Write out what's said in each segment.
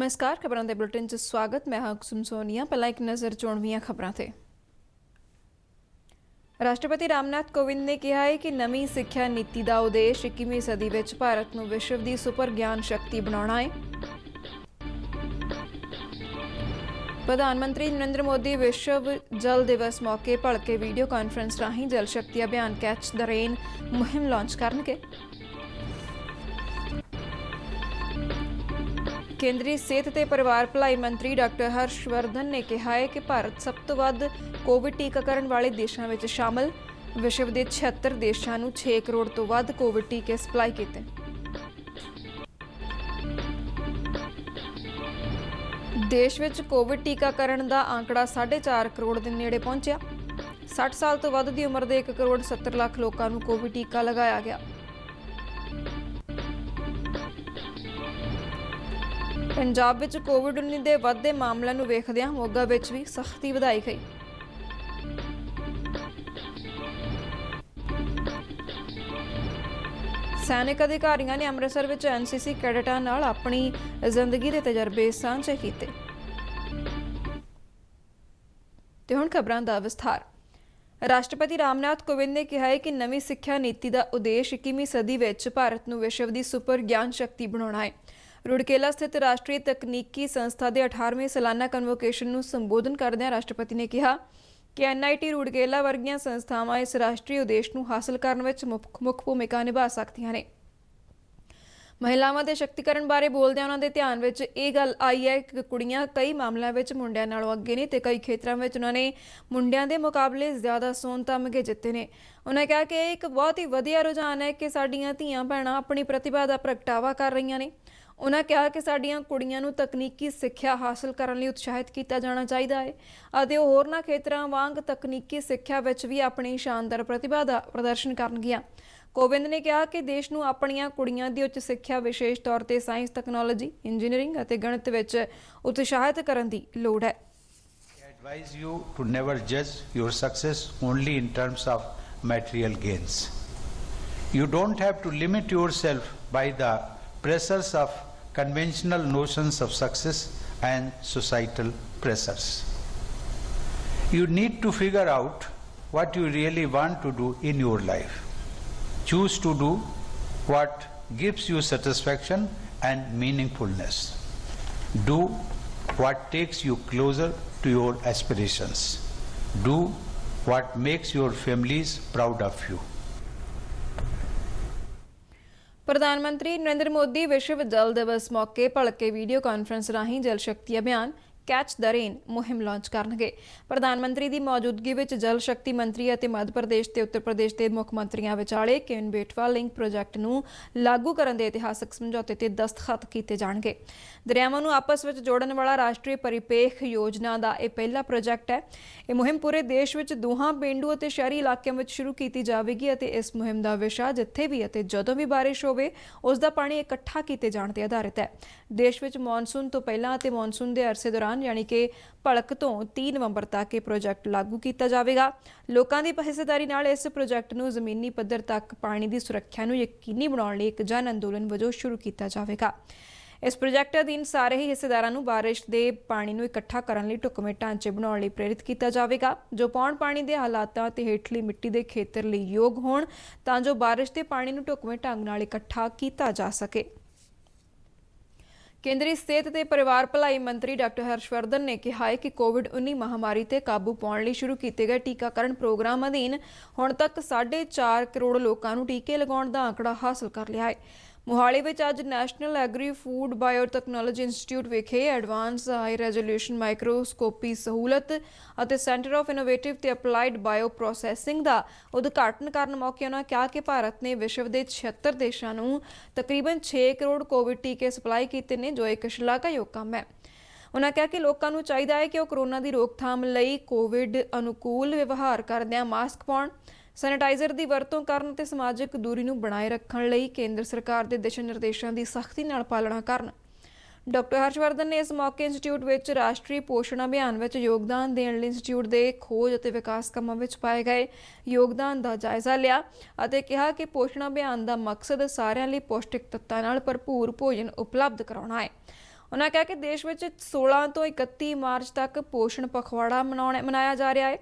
नमस्कार, खबरों के बुलेटिन च स्वागत। मैं हाँ कुसुम सोनिया। पहला एक नज़र चोणवीआं खबरों ते। राष्ट्रपति रामनाथ कोविंद ने कहा है कि नवीं सिक्ख्या नीति का उद्देश्य 21वीं सदी विच भारत नूं विश्व की सुपर ज्ञान शक्ति बनाउणा है। प्रधानमंत्री नरेंद्र मोदी विश्व जल दिवस मौके भलके वीडियो कॉन्फ्रेंस राहीं जल शक्ति अभियान कैच द रेन मुहिम लॉन्च करनगे। केंद्रीय सेहत ते परिवार भलाई मंत्री डॉक्टर हर्षवर्धन ने कहा है कि भारत सब तो वध कोविड टीकाकरण वाले देशों में शामिल। विश्व के 76 देशों नूं 6 करोड़ तो वध कोविड टीके सप्लाई किए। देश विच कोविड टीकाकरण का आंकड़ा 4.5 करोड़ के नेड़े पहुंचा। 60 साल तो वध की उम्र के 1 करोड़ 70 लाख लोगों को कोविड टीका लगाया गया। पंजाब विच कोविड-19 के वधदे मामलों को वेखदिआं मोगा विच भी सख्ती वधाई गई। सैनिक अधिकारियों ने अमृतसर विच एनसीसी कैडेटां नाल अपनी जिंदगी के तजर्बे साझे कीते। ते हुण खबरां दा विस्तार। राष्ट्रपति रामनाथ कोविंद ने कहा है कि नवीं सिक्ख्या नीति का उद्देश्य 21वीं सदी विच भारत नूं विश्व की सुपर ज्ञान शक्ति बनाउणा है। रुड़केला स्थित राष्ट्रीय तकनीकी संस्था के 18वें सालाना कन्वोकेशन में संबोधन करदਿਆਂ राष्ट्रपति ने कहा कि NIT रुड़केला वर्गियां संस्थावां इस राष्ट्रीय उद्देश्य को हासिल करने में मुख भूमिका निभा सकदियां ने। महिलावां के शक्तिकरण बारे बोलदਿਆਂ उन्हां दे ध्यान विच इह गल आई है कि कुड़ियां कई मामलों में मुंडियां नालों अगे ने ते कई खेत्रों में उन्होंने मुंडियां दे मुकाबले ज़्यादा सोन तमगे जिते ने। उन्होंने कहा कि एक बहुत ही वधिया रुझान है कि साडीआं धीआं भैणां अपनी प्रतिभा का प्रगटावा कर रही ने। उन्होंने कहा कि साडीआं कुड़ियां नूं तकनीकी सिक्ख्या हासिल करने लई उत्साहित किया जाना चाहिए है और होरनां खेत्रों वांग तकनीकी सिक्ख्या विच भी अपनी शानदार प्रतिभा का प्रदर्शन करनगियां। कोविंद ने कहा कि देश नूं अपणियां कुड़ियां दी उच्च सिक्ख्या विशेष तौर पर साइंस तकनोलॉजी इंजीनियरिंग और गणित विच उत्साहित करने की लोड़ है। I advise you to never judge your success only in terms of material gains. You don't have to limit yourself by the pressures of conventional notions of success and societal pressures. You need to figure out what you really want to do in your life. Choose to do what gives you satisfaction and meaningfulness. Do what takes you closer to your aspirations. Do what makes your families proud of you. प्रधानमंत्री नरेंद्र मोदी विश्व जल दिवस मौके भलके video conference राहीं जल शक्ति अभियान catch the rain मुहिम launch करनगे। प्रधानमंत्री की मौजूदगी में जल शक्ति मंत्री और मध्य प्रदेश ते उत्तर प्रदेश के मुख मंत्रियों विचाले केन बेटवा लिंक प्रोजैक्ट नूं लागू करने के इतिहासक समझौते ते दस्तखत किए जाणगे। दरियावां नूं आपस में जोड़न वाला राष्ट्रीय परिपेख योजना का यह पहला प्रोजैक्ट है। यह मुहिम पूरे देश में दोहां पेंडू और शहरी इलाकों में शुरू की जाएगी और इस मुहिम का विषय जिथे भी जदों भी बारिश होवे उसका पानी इकट्ठा किए जाने पर आधारित है। देश में मॉनसून तो पहला और मॉनसून के अरसे दौरान यानी कि भड़क तो 3 नवंबर तक यह प्रोजैक्ट लागू किया जाएगा। लोगों की हिस्सेदारी नाल इस प्रोजैक्ट नूं जमीनी पद्धर तक पानी की सुरक्षा नूं यकीनी बनाउण लई एक जन अंदोलन वजों शुरू किया जाएगा। इस प्रोजैक्ट अधीन सारे ही हिस्सेदारां नूं बारिश के पानी नूं इकट्ठा करने लई ढुकवें ढांचे बनाउण लई प्रेरित किया जाएगा जो पौण पानी के हालातां ते हेठली मिट्टी के खेतर लई योग होण तां जो बारिश के पानी नूं ढुकवें ढंग नाल इकट्ठा किया जा सके। केंद्रीय सेहत ते परिवार भलाई मंत्री डॉक्टर हर्षवर्धन ने कहा है कि कोविड-19 महामारी ते काबू पाउण लई शुरू किए गए टीकाकरण प्रोग्राम अधीन हुण तक 4.5 करोड़ लोगों को टीके लगाउण दा आंकड़ा हासिल कर लिया है। मोहाली में अज national agri food biotechnology institute विखे एडवांस हाई रेजोल्यूशन माइक्रोस्कोपी सहूलत और सेंटर ऑफ इनोवेटिव ते अपलाइड बायो प्रोसैसिंग का उद्घाटन करने मौके उन्होंने कहा कि भारत ने विश्व के 76 देशों को तकरीबन 6 करोड़ कोविड टीके सप्लाई किए हैं जो एक शलाघायोग काम है। उन्होंने कहा कि लोगों को चाहिए है कि वह कोरोना की रोकथाम लई कोविड अनुकूल व्यवहार करदਿਆਂ मास्क पाउण सैनिटाइजर की वरतों करन ते समाजिक दूरी नूं बनाए रखण लई केंद्र सरकार के दिशा निर्देशों की सख्ती नाल पालना करन। डॉक्टर हर्षवर्धन ने इस मौके इंस्टीट्यूट में राष्ट्रीय पोषण अभियान में योगदान देने लई इंस्टीट्यूट के खोज और विकास कामों में पाए गए योगदान का जायजा लिया और कहा कि पोषण अभियान का मकसद सारिਆਂ ਲਈ पौष्टिक तत्तां नाल भरपूर भोजन उपलब्ध कराउणा है। ਉਹਨਾਂ ਕਿਹਾ ਕਿ ਦੇਸ਼ ਵਿੱਚ 16 ਤੋਂ 31 ਮਾਰਚ ਤੱਕ ਪੋਸ਼ਣ ਪਖਵਾੜਾ ਮਨਾਇਆ ਜਾ ਰਿਹਾ ਹੈ,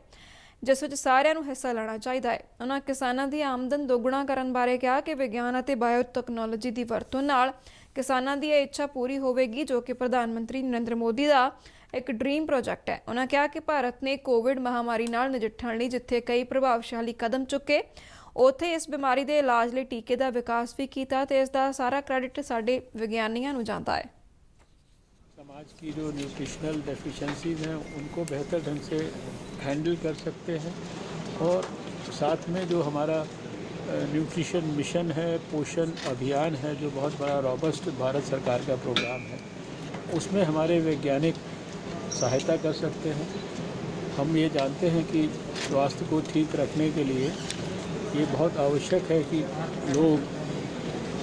ਜਿਸ ਵਿੱਚ ਸਾਰਿਆਂ ਨੂੰ ਹਿੱਸਾ ਲੈਣਾ ਚਾਹੀਦਾ ਹੈ। ਉਹਨਾਂ ਕਿਸਾਨਾਂ ਦੀ ਆਮਦਨ ਦੁੱਗਣਾ ਕਰਨ ਬਾਰੇ ਕਿਹਾ ਕਿ ਵਿਗਿਆਨ ਅਤੇ ਬਾਇਓਟੈਕਨੋਲੋਜੀ ਦੀ ਵਰਤੋਂ ਨਾਲ ਕਿਸਾਨਾਂ ਦੀ ਇਹ ਇੱਛਾ ਪੂਰੀ ਹੋਵੇਗੀ, ਜੋ ਕਿ ਪ੍ਰਧਾਨ ਮੰਤਰੀ ਨਰਿੰਦਰ ਮੋਦੀ ਦਾ ਇੱਕ ਡ੍ਰੀਮ ਪ੍ਰੋਜੈਕਟ ਹੈ। ਉਹਨਾਂ ਕਿਹਾ ਕਿ ਭਾਰਤ ਨੇ ਕੋਵਿਡ ਮਹਾਮਾਰੀ ਨਾਲ ਨਜਿੱਠਣ ਲਈ ਜਿੱਥੇ ਕਈ ਪ੍ਰਭਾਵਸ਼ਾਲੀ ਕਦਮ ਚੁੱਕੇ, ਉੱਥੇ ਇਸ ਬਿਮਾਰੀ ਦੇ ਇਲਾਜ ਲਈ ਟੀਕੇ ਦਾ ਵਿਕਾਸ ਵੀ ਕੀਤਾ ਤੇ ਇਸ ਦਾ ਸਾਰਾ ਕ੍ਰੈਡਿਟ ਸਾਡੇ ਵਿਗਿਆਨੀਆਂ ਨੂੰ ਜਾਂਦਾ ਹੈ। समाज की जो न्यूट्रिशनल डेफिशिएंसीज हैं उनको बेहतर ढंग से हैंडल कर सकते हैं और साथ में जो हमारा न्यूट्रिशन मिशन है, पोषण अभियान है, जो बहुत बड़ा रॉबस्ट भारत सरकार का प्रोग्राम है, उसमें हमारे वैज्ञानिक सहायता कर सकते हैं। हम ये जानते हैं कि स्वास्थ्य को ठीक रखने के लिए ये बहुत आवश्यक है कि लोग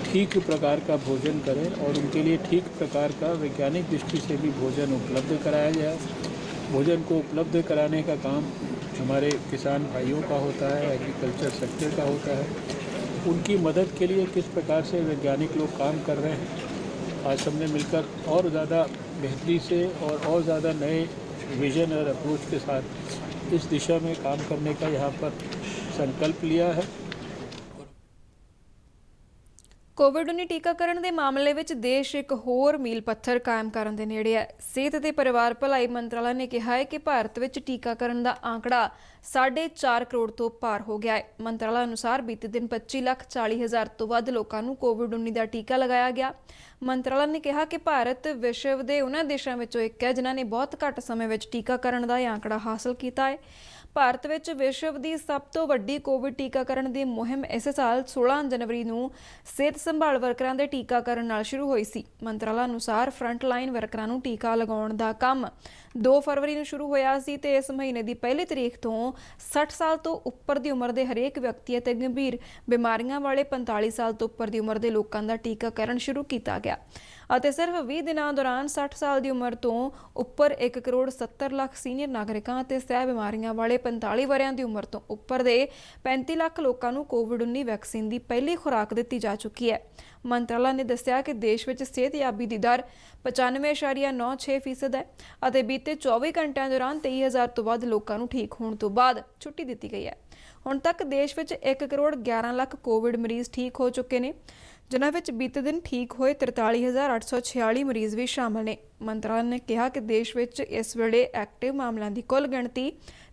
ठीक प्रकार का भोजन करें और उनके लिए ठीक प्रकार का वैज्ञानिक दृष्टि से भी भोजन उपलब्ध कराया जाए। भोजन को उपलब्ध कराने का काम हमारे किसान भाइयों का होता है, एग्रीकल्चर सेक्टर का होता है। उनकी मदद के लिए किस प्रकार से वैज्ञानिक लोग काम कर रहे हैं, आज सबने मिलकर और ज़्यादा बेहतरी से और ज़्यादा नए विजन और अप्रोच के साथ इस दिशा में काम करने का यहाँ पर संकल्प लिया है। ਕੋਵਿਡ-19 ਟੀਕਾਕਰਨ ਦੇ ਮਾਮਲੇ ਵਿੱਚ ਦੇਸ਼ ਇੱਕ ਹੋਰ ਮੀਲ ਪੱਥਰ ਕਾਇਮ ਕਰਨ ਦੇ ਨੇੜੇ ਹੈ। ਸਿਹਤ ਅਤੇ ਪਰਿਵਾਰ ਭਲਾਈ ਮੰਤਰਾਲਾ ਨੇ ਕਿਹਾ ਹੈ ਕਿ ਭਾਰਤ ਵਿੱਚ ਟੀਕਾਕਰਨ ਦਾ ਆંકੜਾ 4.5 ਕਰੋੜ ਤੋਂ ਪਾਰ ਹੋ ਗਿਆ ਹੈ। ਮੰਤਰਾਲਾ ਅਨੁਸਾਰ ਬੀਤੇ ਦਿਨ 25,40,000 ਤੋਂ ਵੱਧ ਲੋਕਾਂ ਨੂੰ ਕੋਵਿਡ-19 ਦਾ ਟੀਕਾ ਲਗਾਇਆ ਗਿਆ। ਮੰਤਰਾਲਾ ਨੇ ਕਿਹਾ ਕਿ ਭਾਰਤ ਵਿਸ਼ਵ ਦੇ ਉਹਨਾਂ ਦੇਸ਼ਾਂ ਵਿੱਚੋਂ ਇੱਕ ਹੈ ਜਿਨ੍ਹਾਂ ਨੇ ਬਹੁਤ ਘੱਟ ਸਮੇਂ ਵਿੱਚ ਟੀਕਾਕਰਨ ਦਾ ਇਹ ਆંકੜਾ ਹਾਸਲ ਕੀਤਾ ਹੈ। ਭਾਰਤ ਵਿੱਚ ਵਿਸ਼ਵ ਦੀ ਸਭ ਤੋਂ ਵੱਡੀ ਕੋਵਿਡ ਟੀਕਾਕਰਨ ਦੀ ਮੁਹਿੰਮ ਇਸ ਸਾਲ 16 ਜਨਵਰੀ ਨੂੰ ਸਿਹਤ ਸੰਭਾਲ ਵਰਕਰਾਂ ਦੇ ਟੀਕਾਕਰਨ ਨਾਲ ਸ਼ੁਰੂ ਹੋਈ ਸੀ। ਮੰਤਰਾਲਾ ਅਨੁਸਾਰ ਫਰੰਟ ਲਾਈਨ ਵਰਕਰਾਂ ਨੂੰ ਟੀਕਾ ਲਗਾਉਣ ਦਾ ਕੰਮ 2 ਫਰਵਰੀ ਨੂੰ ਸ਼ੁਰੂ ਹੋਇਆ ਸੀ ਤੇ ਇਸ ਮਹੀਨੇ ਦੀ 1 ਤਰੀਕ ਤੋਂ 60 ਸਾਲ ਤੋਂ ਉੱਪਰ ਦੀ ਉਮਰ ਦੇ ਹਰੇਕ ਵਿਅਕਤੀ ਅਤੇ ਗੰਭੀਰ ਬਿਮਾਰੀਆਂ ਵਾਲੇ 45 ਸਾਲ ਤੋਂ ਉੱਪਰ ਦੀ ਉਮਰ ਦੇ ਲੋਕਾਂ ਦਾ ਟੀਕਾਕਰਨ ਸ਼ੁਰੂ ਕੀਤਾ ਗਿਆ ਅਤੇ ਸਿਰਫ 20 ਦਿਨਾਂ ਦੌਰਾਨ 60 ਸਾਲ ਦੀ ਉਮਰ ਤੋਂ ਉੱਪਰ 1 ਕਰੋੜ 70 ਲੱਖ ਸੀਨੀਅਰ ਨਾਗਰਿਕਾਂ ਅਤੇ ਸਹਿ ਬਿਮਾਰੀਆਂ ਵਾਲੇ 45 ਵਰ੍ਹਿਆਂ ਦੀ ਉਮਰ ਤੋਂ ਉੱਪਰ ਦੇ 35 ਲੱਖ ਲੋਕਾਂ ਨੂੰ ਕੋਵਿਡ-19 ਵੈਕਸੀਨ ਦੀ ਪਹਿਲੀ ਖੁਰਾਕ ਦਿੱਤੀ ਜਾ ਚੁੱਕੀ ਹੈ। ਮੰਤਰਾਲਾ ਨੇ ਦੱਸਿਆ ਕਿ ਦੇਸ਼ ਵਿੱਚ ਸਿਹਤਯਾਬੀ ਦੀ ਦਰ 95.96% ਹੈ ਅਤੇ ਬੀਤੇ 24 ਘੰਟਿਆਂ ਦੌਰਾਨ 23,000 ਤੋਂ ਵੱਧ ਲੋਕਾਂ ਨੂੰ ਠੀਕ ਹੋਣ ਤੋਂ ਬਾਅਦ ਛੁੱਟੀ ਦਿੱਤੀ ਗਈ ਹੈ। ਹੁਣ ਤੱਕ ਦੇਸ਼ ਵਿੱਚ 1 ਕਰੋੜ 11 ਲੱਖ ਕੋਵਿਡ ਮਰੀਜ਼ ਠੀਕ ਹੋ ਚੁੱਕੇ ਨੇ, ਜਿਨ੍ਹਾਂ ਵਿੱਚ ਬੀਤੇ ਦਿਨ ਠੀਕ ਹੋਏ 43,846 ਮਰੀਜ਼ ਵੀ ਸ਼ਾਮਲ ਨੇ। ਮੰਤਰਾਲਾ ਨੇ ਕਿਹਾ ਕਿ ਦੇਸ਼ ਵਿੱਚ ਇਸ ਵੇਲੇ ਐਕਟਿਵ ਮਾਮਲਿਆਂ ਦੀ ਕੁੱਲ ਗਿਣਤੀ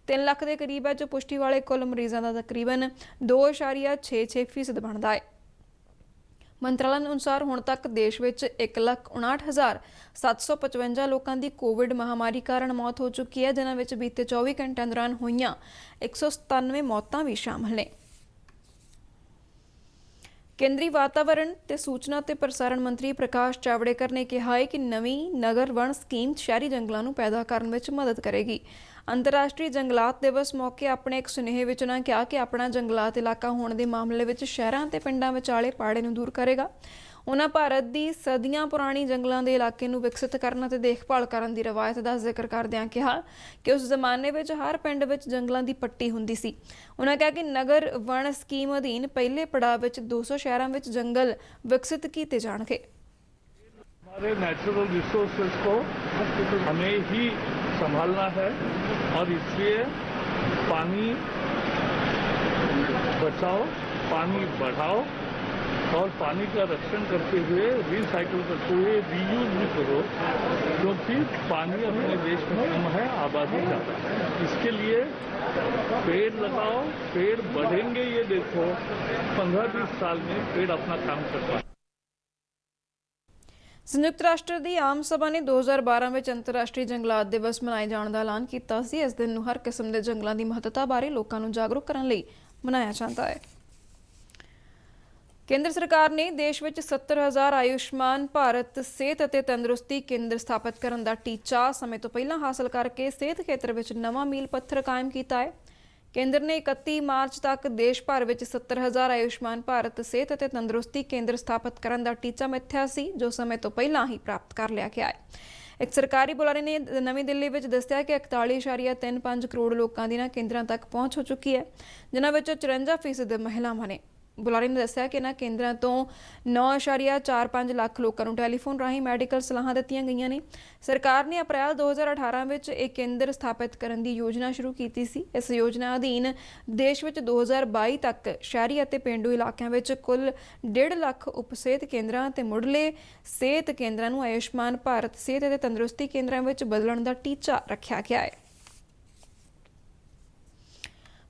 3 ਲੱਖ ਦੇ ਕਰੀਬ ਹੈ, ਜੋ ਪੁਸ਼ਟੀ ਵਾਲੇ ਕੁੱਲ ਮਰੀਜ਼ਾਂ ਦਾ ਤਕਰੀਬਨ 2.66% ਬਣਦਾ ਹੈ। ਮੰਤਰਾਲਾ ਅਨੁਸਾਰ ਹੁਣ ਤੱਕ ਦੇਸ਼ ਵਿੱਚ 1,59,755 ਲੋਕਾਂ ਦੀ ਕੋਵਿਡ ਮਹਾਮਾਰੀ ਕਾਰਨ ਮੌਤ ਹੋ ਚੁੱਕੀ ਹੈ, ਜਿਨ੍ਹਾਂ ਵਿੱਚ ਬੀਤੇ 24 ਘੰਟਿਆਂ ਦੌਰਾਨ ਹੋਈਆਂ 197 ਮੌਤਾਂ ਵੀ ਸ਼ਾਮਲ ਨੇ। ਕੇਂਦਰੀ ਵਾਤਾਵਰਣ ਤੇ ਸੂਚਨਾ ਤੇ ਪ੍ਰਸਾਰਣ ਮੰਤਰੀ ਪ੍ਰਕਾਸ਼ ਜਾਵੜੇਕਰ ਨੇ ਕਿਹਾ ਹੈ ਕਿ ਨਵੀਂ ਨਗਰ ਵਣ ਸਕੀਮ ਸ਼ਹਿਰੀ ਜੰਗਲਾਂ ਨੂੰ ਪੈਦਾ ਕਰਨ ਵਿੱਚ ਮਦਦ ਕਰੇਗੀ। ਅੰਤਰਰਾਸ਼ਟਰੀ ਜੰਗਲਾਤ ਦਿਵਸ ਮੌਕੇ ਆਪਣੇ ਇੱਕ ਸੁਨੇਹੇ ਵਿੱਚ ਉਨ੍ਹਾਂ ਕਿਹਾ ਕਿ ਆਪਣਾ ਜੰਗਲਾਤ ਇਲਾਕਾ ਹੋਣ ਦੇ ਮਾਮਲੇ ਵਿੱਚ ਸ਼ਹਿਰਾਂ ਤੇ ਪਿੰਡਾਂ ਵਿਚਾਲੇ ਪਾੜੇ ਨੂੰ ਦੂਰ ਕਰੇਗਾ। ਉਨ੍ਹਾਂ ਭਾਰਤ ਦੀ ਸਦੀਆਂ ਪੁਰਾਣੀ ਜੰਗਲਾਂ ਦੇ ਇਲਾਕੇ ਨੂੰ ਵਿਕਸਿਤ ਕਰਨ ਅਤੇ ਦੇਖਭਾਲ ਕਰਨ ਦੀ ਰਵਾਇਤ ਦਾ ਜ਼ਿਕਰ ਕਰਦਿਆਂ ਕਿਹਾ ਕਿ ਉਸ ਜ਼ਮਾਨੇ ਵਿੱਚ ਹਰ ਪਿੰਡ ਵਿੱਚ ਜੰਗਲਾਂ ਦੀ ਪੱਟੀ ਹੁੰਦੀ ਸੀ। ਉਨ੍ਹਾਂ ਕਿਹਾ ਕਿ ਨਗਰ ਵਣ ਸਕੀਮ ਅਧੀਨ ਪਹਿਲੇ ਪੜਾਅ ਵਿੱਚ 200 ਸ਼ਹਿਰਾਂ ਵਿੱਚ ਜੰਗਲ ਵਿਕਸਿਤ ਕੀਤੇ ਜਾਣਗੇ। हमारे नेचुरल रिसोर्सेज को हमें ही संभालना है और इसलिए पानी बचाओ, पानी बढ़ाओ और पानी का रक्षण करते हुए रिसाइकिल करते हुए रीयूज भी करो, क्योंकि पानी अपने देश में कम है, आबादी ज़्यादा है। इसके लिए पेड़ लगाओ, पेड़ बढ़ेंगे ये देखो 15-20 साल में पेड़ अपना काम करता है। ਸੰਯੁਕਤ ਰਾਸ਼ਟਰ ਦੀ ਆਮ ਸਭਾ ਨੇ 2012 ਵਿੱਚ ਅੰਤਰਰਾਸ਼ਟਰੀ ਜੰਗਲਾਤ ਦਿਵਸ ਮਨਾਏ ਜਾਣ ਦਾ ਐਲਾਨ ਕੀਤਾ ਸੀ। ਇਸ ਦਿਨ ਨੂੰ ਹਰ ਕਿਸਮ ਦੇ ਜੰਗਲਾਂ ਦੀ ਮਹੱਤਤਾ ਬਾਰੇ ਲੋਕਾਂ ਨੂੰ ਜਾਗਰੂਕ ਕਰਨ ਲਈ ਮਨਾਇਆ ਜਾਂਦਾ ਹੈ। ਕੇਂਦਰ ਸਰਕਾਰ ਨੇ ਦੇਸ਼ ਵਿੱਚ 70,000 ਆਯੁਸ਼ਮਾਨ ਭਾਰਤ ਸਿਹਤ ਅਤੇ ਤੰਦਰੁਸਤੀ ਕੇਂਦਰ ਸਥਾਪਿਤ ਕਰਨ ਦਾ ਟੀਚਾ ਸਮੇਂ ਤੋਂ ਪਹਿਲਾਂ ਹਾਸਲ ਕਰਕੇ ਸਿਹਤ ਖੇਤਰ ਵਿੱਚ ਨਵਾਂ ਮੀਲ ਪੱਥਰ ਕਾਇਮ ਕੀਤਾ ਹੈ। ਕੇਂਦਰ ਨੇ 31 ਮਾਰਚ ਤੱਕ ਦੇਸ਼ ਭਰ ਵਿੱਚ 70,000 ਆਯੁਸ਼ਮਾਨ ਭਾਰਤ ਸਿਹਤ ਅਤੇ ਤੰਦਰੁਸਤੀ ਕੇਂਦਰ ਸਥਾਪਿਤ ਕਰਨ ਦਾ ਟੀਚਾ ਮਿੱਥਿਆ ਸੀ, ਜੋ ਸਮੇਂ ਤੋਂ ਪਹਿਲਾਂ ਹੀ ਪ੍ਰਾਪਤ ਕਰ ਲਿਆ ਗਿਆ ਹੈ। ਇੱਕ ਸਰਕਾਰੀ ਬੁਲਾਰੇ ਨੇ ਨਵੀਂ ਦਿੱਲੀ ਵਿੱਚ ਦੱਸਿਆ ਕਿ 41.35 ਕਰੋੜ ਲੋਕਾਂ ਦੀ ਇਹਨਾਂ ਕੇਂਦਰਾਂ ਤੱਕ ਪਹੁੰਚ ਹੋ ਚੁੱਕੀ ਹੈ, ਜਿਨ੍ਹਾਂ ਵਿੱਚੋਂ 54% ਮਹਿਲਾਵਾਂ ਨੇ। ਬੁਲਾਰੇ ਨੇ ਦੱਸਿਆ ਕਿ ਇਹਨਾਂ ਕੇਂਦਰਾਂ ਤੋਂ 9.45 ਲੱਖ ਲੋਕਾਂ ਨੂੰ ਟੈਲੀਫੋਨ ਰਾਹੀਂ ਮੈਡੀਕਲ ਸਲਾਹਾਂ ਦਿੱਤੀਆਂ ਗਈਆਂ ਨੇ। ਸਰਕਾਰ ਨੇ ਅਪ੍ਰੈਲ 2018 ਵਿੱਚ ਇਹ ਕੇਂਦਰ ਸਥਾਪਿਤ ਕਰਨ ਦੀ ਯੋਜਨਾ ਸ਼ੁਰੂ ਕੀਤੀ ਸੀ। ਇਸ ਯੋਜਨਾ ਅਧੀਨ ਦੇਸ਼ ਵਿੱਚ 2022 ਤੱਕ ਸ਼ਹਿਰੀ ਅਤੇ ਪੇਂਡੂ ਇਲਾਕਿਆਂ ਵਿੱਚ ਕੁੱਲ 1.5 ਲੱਖ ਉਪ ਸਿਹਤ ਕੇਂਦਰਾਂ ਅਤੇ ਮੁੱਢਲੇ ਸਿਹਤ ਕੇਂਦਰਾਂ ਨੂੰ ਆਯੁਸ਼ਮਾਨ ਭਾਰਤ ਸਿਹਤ ਅਤੇ ਤੰਦਰੁਸਤੀ ਕੇਂਦਰਾਂ ਵਿੱਚ ਬਦਲਣ ਦਾ ਟੀਚਾ ਰੱਖਿਆ ਗਿਆ ਹੈ।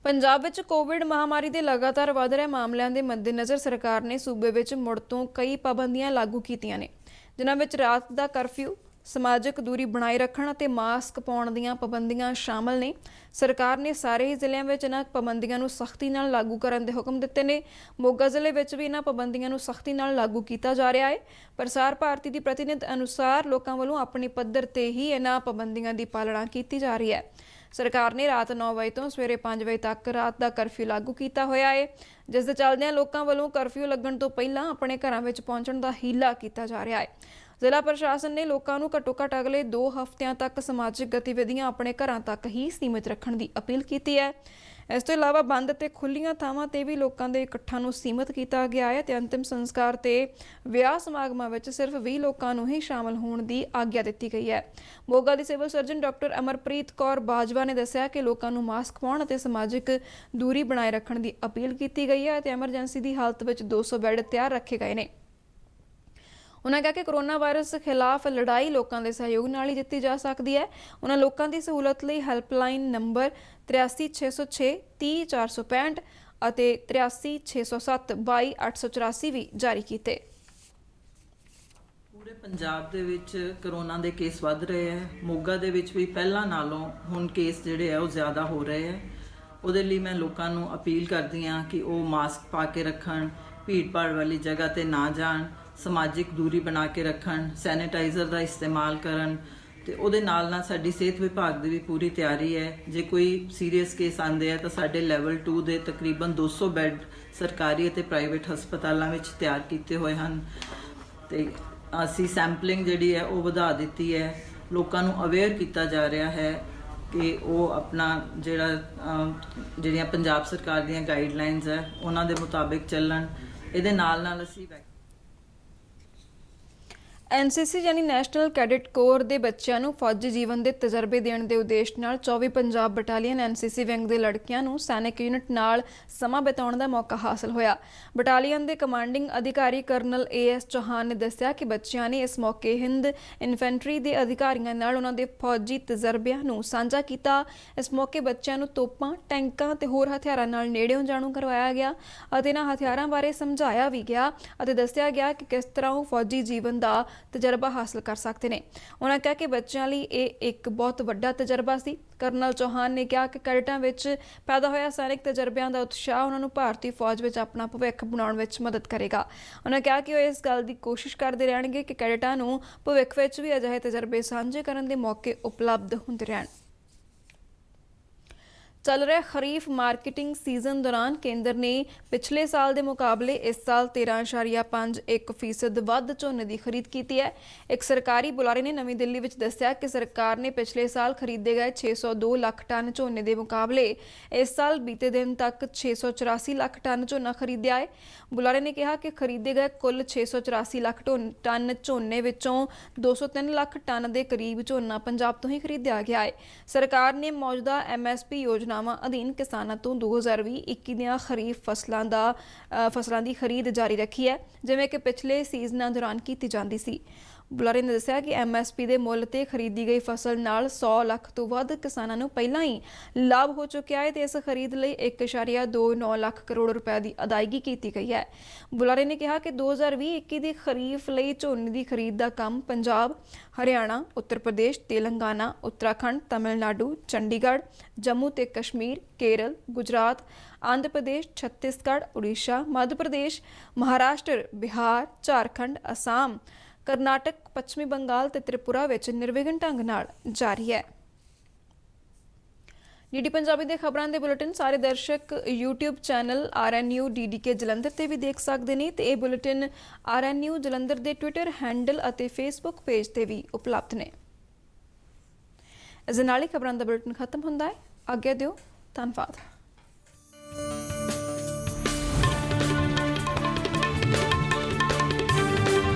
ਪੰਜਾਬ ਵਿੱਚ ਕੋਵਿਡ ਮਹਾਮਾਰੀ ਦੇ ਲਗਾਤਾਰ ਵਧ ਰਹੇ ਮਾਮਲਿਆਂ ਦੇ ਮੱਦੇਨਜ਼ਰ ਸਰਕਾਰ ਨੇ ਸੂਬੇ ਵਿੱਚ ਮੁੜ ਤੋਂ ਕਈ ਪਾਬੰਦੀਆਂ ਲਾਗੂ ਕੀਤੀਆਂ ਨੇ, ਜਿਨ੍ਹਾਂ ਵਿੱਚ ਰਾਤ ਦਾ ਕਰਫਿਊ, ਸਮਾਜਿਕ ਦੂਰੀ ਬਣਾਏ ਰੱਖਣ ਅਤੇ ਮਾਸਕ ਪਾਉਣ ਦੀਆਂ ਪਾਬੰਦੀਆਂ ਸ਼ਾਮਲ ਨੇ। ਸਰਕਾਰ ਨੇ ਸਾਰੇ ਹੀ ਜ਼ਿਲ੍ਹਿਆਂ ਵਿੱਚ ਇਹਨਾਂ ਪਾਬੰਦੀਆਂ ਨੂੰ ਸਖਤੀ ਨਾਲ ਲਾਗੂ ਕਰਨ ਦੇ ਹੁਕਮ ਦਿੱਤੇ ਨੇ। ਮੋਗਾ ਜ਼ਿਲ੍ਹੇ ਵਿੱਚ ਵੀ ਇਹਨਾਂ ਪਾਬੰਦੀਆਂ ਨੂੰ ਸਖਤੀ ਨਾਲ ਲਾਗੂ ਕੀਤਾ ਜਾ ਰਿਹਾ ਹੈ। ਪ੍ਰਸਾਰ ਭਾਰਤੀ ਦੀ ਪ੍ਰਤੀਨਿਧ ਅਨੁਸਾਰ ਲੋਕਾਂ ਵੱਲੋਂ ਆਪਣੀ ਪੱਧਰ ਤੇ ਹੀ ਇਹਨਾਂ ਪਾਬੰਦੀਆਂ ਦੀ ਪਾਲਣਾ ਕੀਤੀ ਜਾ ਰਹੀ ਹੈ। ਸਰਕਾਰ ਨੇ ਰਾਤ 9 ਵਜੇ ਤੋਂ ਸਵੇਰੇ 5 ਵਜੇ ਤੱਕ ਰਾਤ ਦਾ ਕਰਫਿਊ ਲਾਗੂ ਕੀਤਾ ਹੋਇਆ ਹੈ, ਜਿਸ ਦੇ ਚੱਲਦਿਆਂ ਲੋਕਾਂ ਵੱਲੋਂ ਕਰਫਿਊ ਲੱਗਣ ਤੋਂ ਪਹਿਲਾਂ ਆਪਣੇ ਘਰਾਂ ਵਿੱਚ ਪਹੁੰਚਣ ਦਾ ਹੀਲਾ ਕੀਤਾ ਜਾ ਰਿਹਾ ਹੈ। ਜ਼ਿਲ੍ਹਾ ਪ੍ਰਸ਼ਾਸਨ ਨੇ ਲੋਕਾਂ ਨੂੰ ਘੱਟੋ-ਘੱਟ ਅਗਲੇ 2 ਹਫ਼ਤਿਆਂ ਤੱਕ ਸਮਾਜਿਕ ਗਤੀਵਿਧੀਆਂ ਆਪਣੇ ਘਰਾਂ ਤੱਕ ਹੀ ਸੀਮਿਤ ਰੱਖਣ ਦੀ ਅਪੀਲ ਕੀਤੀ ਹੈ। ਇਸ ਤੋਂ ਇਲਾਵਾ ਬੰਦ ਅਤੇ ਖੁੱਲ੍ਹੀਆਂ ਥਾਵਾਂ ਤੇ ਵੀ ਲੋਕਾਂ ਦੇ ਇਕੱਠਾਂ ਨੂੰ ਸੀਮਿਤ ਕੀਤਾ ਗਿਆ ਹੈ ਤੇ ਅੰਤਿਮ ਸੰਸਕਾਰ ਤੇ ਵਿਆਹ ਸਮਾਗਮਾਂ ਵਿੱਚ ਸਿਰਫ 20 ਲੋਕਾਂ ਨੂੰ ਹੀ ਸ਼ਾਮਲ ਹੋਣ ਦੀ ਆਗਿਆ ਦਿੱਤੀ ਗਈ ਹੈ। ਮੋਗਾ ਦੀ civil surgeon doctor Amarpreet Kaur Bajwa ਨੇ ਦੱਸਿਆ ਕਿ ਲੋਕਾਂ ਨੂੰ ਮਾਸਕ ਪਾਉਣ ਅਤੇ ਸਮਾਜਿਕ ਦੂਰੀ ਬਣਾਏ ਰੱਖਣ ਦੀ ਅਪੀਲ ਕੀਤੀ ਗਈ ਹੈ ਤੇ ਐਮਰਜੈਂਸੀ ਦੀ ਹਾਲਤ ਵਿੱਚ 200 ਬੈੱਡ ਤਿਆਰ ਰੱਖੇ ਗਏ ਨੇ। ਉਨ੍ਹਾਂ ਕਿਹਾ ਕਿ ਕੋਰੋਨਾ ਵਾਇਰਸ ਖਿਲਾਫ ਲੜਾਈ ਲੋਕਾਂ ਦੇ ਸਹਿਯੋਗ ਨਾਲ ਹੀ ਜਿੱਤੀ ਜਾ ਸਕਦੀ ਹੈ। ਉਨ੍ਹਾਂ ਲੋਕਾਂ ਦੀ ਸਹੂਲਤ ਲਈ ਹੈਲਪਲਾਈਨ ਨੰਬਰ 83 606 30 465 ਅਤੇ 83 607 22 884 ਵੀ ਜਾਰੀ ਕੀਤੇ। ਪੂਰੇ ਪੰਜਾਬ ਦੇ ਵਿੱਚ ਕਰੋਨਾ ਦੇ ਕੇਸ ਵੱਧ ਰਹੇ ਹੈ। ਮੋਗਾ ਦੇ ਵਿੱਚ ਵੀ ਪਹਿਲਾਂ ਨਾਲੋਂ ਹੁਣ ਕੇਸ ਜਿਹੜੇ ਆ ਉਹ ਜ਼ਿਆਦਾ ਹੋ ਰਹੇ ਹੈ। ਉਹਦੇ ਲਈ ਮੈਂ ਲੋਕਾਂ ਨੂੰ ਅਪੀਲ ਕਰਦੀ ਹਾਂ ਕਿ ਉਹ ਮਾਸਕ ਪਾ ਕੇ ਰੱਖਣ, ਭੀੜ ਭਾੜ ਵਾਲੀ ਜਗ੍ਹਾ ਤੇ ਨਾ ਜਾਣ, ਸਮਾਜਿਕ ਦੂਰੀ ਬਣਾ ਕੇ ਰੱਖਣ, ਸੈਨੀਟਾਈਜ਼ਰ ਦਾ ਇਸਤੇਮਾਲ ਕਰਨ ਤੇ ਉਹਦੇ ਨਾਲ ਨਾਲ ਸਾਡੀ ਸਿਹਤ ਵਿਭਾਗ ਦੀ ਵੀ ਪੂਰੀ ਤਿਆਰੀ ਹੈ। ਜੇ ਕੋਈ ਸੀਰੀਅਸ ਕੇਸ ਆਉਂਦੇ ਆ ਤਾਂ ਸਾਡੇ ਲੈਵਲ 2 ਦੇ ਤਕਰੀਬਨ 200 ਬੈੱਡ ਸਰਕਾਰੀ ਅਤੇ ਪ੍ਰਾਈਵੇਟ ਹਸਪਤਾਲਾਂ ਵਿੱਚ ਤਿਆਰ ਕੀਤੇ ਹੋਏ ਹਨ ਤੇ ਅਸੀਂ ਸੈਂਪਲਿੰਗ ਜਿਹੜੀ ਹੈ ਉਹ ਵਧਾ ਦਿੱਤੀ ਹੈ। ਲੋਕਾਂ ਨੂੰ ਅਵੇਅਰ ਕੀਤਾ ਜਾ ਰਿਹਾ ਹੈ ਕਿ ਉਹ ਆਪਣਾ ਜਿਹੜੀਆਂ ਪੰਜਾਬ ਸਰਕਾਰ ਦੀਆਂ ਗਾਈਡਲਾਈਨਸ ਹੈ ਉਹਨਾਂ ਦੇ ਮੁਤਾਬਿਕ ਚੱਲਣ। ਇਹਦੇ ਨਾਲ ਨਾਲ ਅਸੀਂ ਐਨਸੀਸੀ ਯਾਨੀ ਨੈਸ਼ਨਲ ਕੈਡਿਟ ਕੋਰ ਦੇ ਬੱਚਿਆਂ ਨੂੰ ਫੌਜੀ ਜੀਵਨ ਦੇ ਤਜਰਬੇ ਦੇਣ ਦੇ ਉਦੇਸ਼ ਨਾਲ 24 ਪੰਜਾਬ ਬਟਾਲੀਅਨ ਐਨਸੀਸੀ ਵਿੰਗ ਦੇ ਲੜਕਿਆਂ ਨੂੰ ਸੈਨਿਕ ਯੂਨਿਟ ਨਾਲ ਸਮਾਂ ਬਿਤਾਉਣ ਦਾ ਮੌਕਾ ਹਾਸਲ ਹੋਇਆ। ਬਟਾਲੀਅਨ ਦੇ ਕਮਾਂਡਿੰਗ ਅਧਿਕਾਰੀ ਕਰਨਲ AS ਚੌਹਾਨ ਨੇ ਦੱਸਿਆ ਕਿ ਬੱਚਿਆਂ ਨੇ ਇਸ ਮੌਕੇ ਹਿੰਦ ਇਨਫੈਂਟਰੀ ਦੇ ਅਧਿਕਾਰੀਆਂ ਨਾਲ ਉਹਨਾਂ ਦੇ ਫੌਜੀ ਤਜਰਬਿਆਂ ਨੂੰ ਸਾਂਝਾ ਕੀਤਾ। ਇਸ ਮੌਕੇ ਬੱਚਿਆਂ ਨੂੰ ਤੋਪਾਂ, ਟੈਂਕਾਂ ਤੇ ਹੋਰ ਹਥਿਆਰਾਂ ਨਾਲ ਨੇੜਿਓਂ ਜਾਣੂ ਕਰਵਾਇਆ ਗਿਆ ਅਤੇ ਇਹਨਾਂ ਹਥਿਆਰਾਂ ਬਾਰੇ ਸਮਝਾਇਆ ਵੀ ਗਿਆ ਅਤੇ ਦੱਸਿਆ ਗਿਆ ਕਿ ਕਿਸ ਤਰ੍ਹਾਂ ਉਹ ਫੌਜੀ ਜੀਵਨ ਦਾ ਤਜਰਬਾ ਹਾਸਲ ਕਰ ਸਕਦੇ ਨੇ। ਉਹਨਾਂ ਕਿਹਾ ਕਿ ਬੱਚਿਆਂ ਲਈ ਇਹ ਇੱਕ ਬਹੁਤ ਵੱਡਾ ਤਜਰਬਾ ਸੀ। ਕਰਨਲ ਚੌਹਾਨ ਨੇ ਕਿਹਾ ਕਿ ਕੈਡਿਟਾਂ ਵਿੱਚ ਪੈਦਾ ਹੋਇਆ ਸੈਨਿਕ ਤਜਰਬਿਆਂ ਦਾ ਉਤਸ਼ਾਹ ਉਹਨਾਂ ਨੂੰ ਭਾਰਤੀ ਫੌਜ ਵਿੱਚ ਆਪਣਾ ਭਵਿੱਖ ਬਣਾਉਣ ਵਿੱਚ ਮਦਦ ਕਰੇਗਾ। ਉਹਨਾਂ ਕਿਹਾ ਕਿ ਉਹ ਇਸ ਗੱਲ ਦੀ ਕੋਸ਼ਿਸ਼ ਕਰਦੇ ਰਹਿਣਗੇ ਕਿ ਕੈਡਿਟਾਂ ਨੂੰ ਭਵਿੱਖ ਵਿੱਚ ਵੀ ਅਜਿਹੇ ਤਜਰਬੇ ਸਾਂਝੇ ਕਰਨ ਦੇ ਮੌਕੇ ਉਪਲਬਧ ਹੁੰਦੇ ਰਹਿਣ। ਚੱਲ ਰਹੇ ਖਰੀਫ ਮਾਰਕੀਟਿੰਗ ਸੀਜ਼ਨ ਦੌਰਾਨ ਕੇਂਦਰ ਨੇ ਪਿਛਲੇ ਸਾਲ ਦੇ ਮੁਕਾਬਲੇ ਇਸ ਸਾਲ 13.51% ਵੱਧ ਝੋਨੇ ਦੀ ਖਰੀਦ ਕੀਤੀ ਹੈ। ਇੱਕ ਸਰਕਾਰੀ ਬੁਲਾਰੇ ਨੇ ਨਵੀਂ ਦਿੱਲੀ ਵਿੱਚ ਦੱਸਿਆ ਕਿ ਸਰਕਾਰ ਨੇ ਪਿਛਲੇ ਸਾਲ ਖਰੀਦੇ ਗਏ 602 ਲੱਖ ਟਨ ਝੋਨੇ ਦੇ ਮੁਕਾਬਲੇ ਇਸ ਸਾਲ ਬੀਤੇ ਦਿਨ ਤੱਕ 684 ਲੱਖ ਟਨ ਝੋਨਾ ਖਰੀਦਿਆ ਹੈ। ਬੁਲਾਰੇ ਨੇ ਕਿਹਾ ਕਿ ਖਰੀਦੇ ਗਏ ਕੁੱਲ 684 ਲੱਖ ਟਨ ਝੋਨੇ ਵਿੱਚੋਂ 203 ਲੱਖ ਟਨ ਦੇ ਕਰੀਬ ਝੋਨਾ ਪੰਜਾਬ ਤੋਂ ਹੀ ਖਰੀਦਿਆ ਗਿਆ ਹੈ। ਸਰਕਾਰ ਨੇ ਮੌਜੂਦਾ MSP ਯੋਜਨਾ ਅਧੀਨ ਕਿਸਾਨਾਂ ਤੋਂ 2020-21 ਦੀਆਂ ਖਰੀਫ ਫਸਲਾਂ ਦੀ ਖਰੀਦ ਜਾਰੀ ਰੱਖੀ ਹੈ, ਜਿਵੇਂ ਕਿ ਪਿਛਲੇ ਸੀਜ਼ਨਾਂ ਦੌਰਾਨ ਕੀਤੀ ਜਾਂਦੀ ਸੀ। ਬੁਲਾਰੇ ਨੇ ਦੱਸਿਆ ਕਿ MSP ਦੇ ਮੁੱਲ ਤੇ ਖਰੀਦੀ ਗਈ ਫਸਲ ਨਾਲ 100 ਲੱਖ ਤੋਂ ਵੱਧ ਕਿਸਾਨਾਂ ਨੂੰ ਪਹਿਲਾਂ ਹੀ ਲਾਭ ਹੋ ਚੁੱਕਿਆ ਹੈ ਤੇ ਇਸ ਖਰੀਦ ਲਈ 1.29 ਲੱਖ ਕਰੋੜ ਰੁਪਏ ਦੀ ਅਦਾਇਗੀ ਕੀਤੀ ਗਈ ਹੈ। ਬੁਲਾਰੇ ਨੇ ਕਿਹਾ ਕਿ 2020-21 ਦੀ ਖਰੀਫ ਲਈ ਝੋਨੇ ਦੀ ਖਰੀਦ ਦਾ ਕੰਮ ਪੰਜਾਬ, ਹਰਿਆਣਾ, ਉੱਤਰ ਪ੍ਰਦੇਸ਼, ਤੇਲੰਗਾਨਾ, ਉੱਤਰਾਖੰਡ, ਤਮਿਲਨਾਡੂ, ਚੰਡੀਗੜ੍ਹ, ਜੰਮੂ ਤੇ ਕਸ਼ਮੀਰ, ਕੇਰਲ, ਗੁਜਰਾਤ, ਆਂਧਰ ਪ੍ਰਦੇਸ਼, ਛੱਤੀਸਗੜ੍ਹ, ਉੜੀਸਾ, ਮੱਧ ਪ੍ਰਦੇਸ਼, ਮਹਾਰਾਸ਼ਟਰ, ਬਿਹਾਰ, ਝਾਰਖੰਡ, ਅਸਾਮ, ਕਰਨਾਟਕ, ਪੱਛਮੀ ਬੰਗਾਲ ਤੇ ਤ੍ਰਿਪੁਰਾ ਵਿੱਚ ਨਿਰਵਿਘਨ ਢੰਗ ਨਾਲ ਜਾਰੀ ਹੈ। ਡੀਡੀ ਪੰਜਾਬੀ ਦੇ ਖਬਰਾਂ ਦੇ ਬੁਲੇਟਿਨ ਸਾਰੇ ਦਰਸ਼ਕ YouTube channel RNU DDK Jalandhar ਤੇ ਵੀ ਦੇਖ ਸਕਦੇ ਨੇ ਤੇ ਇਹ ਬੁਲੇਟਿਨ RNU ਜਲੰਧਰ ਦੇ Twitter ਹੈਂਡਲ ਅਤੇ Facebook ਪੇਜ ਤੇ ਵੀ ਉਪਲਬਧ ਨੇ। ਇਸ ਨਾਲ ਹੀ ਖਬਰਾਂ ਦਾ ਬੁਲੇਟਿਨ ਖਤਮ ਹੁੰਦਾ ਹੈ। ਆਗਿਆ ਦਿਓ। ਧੰਨਵਾਦ।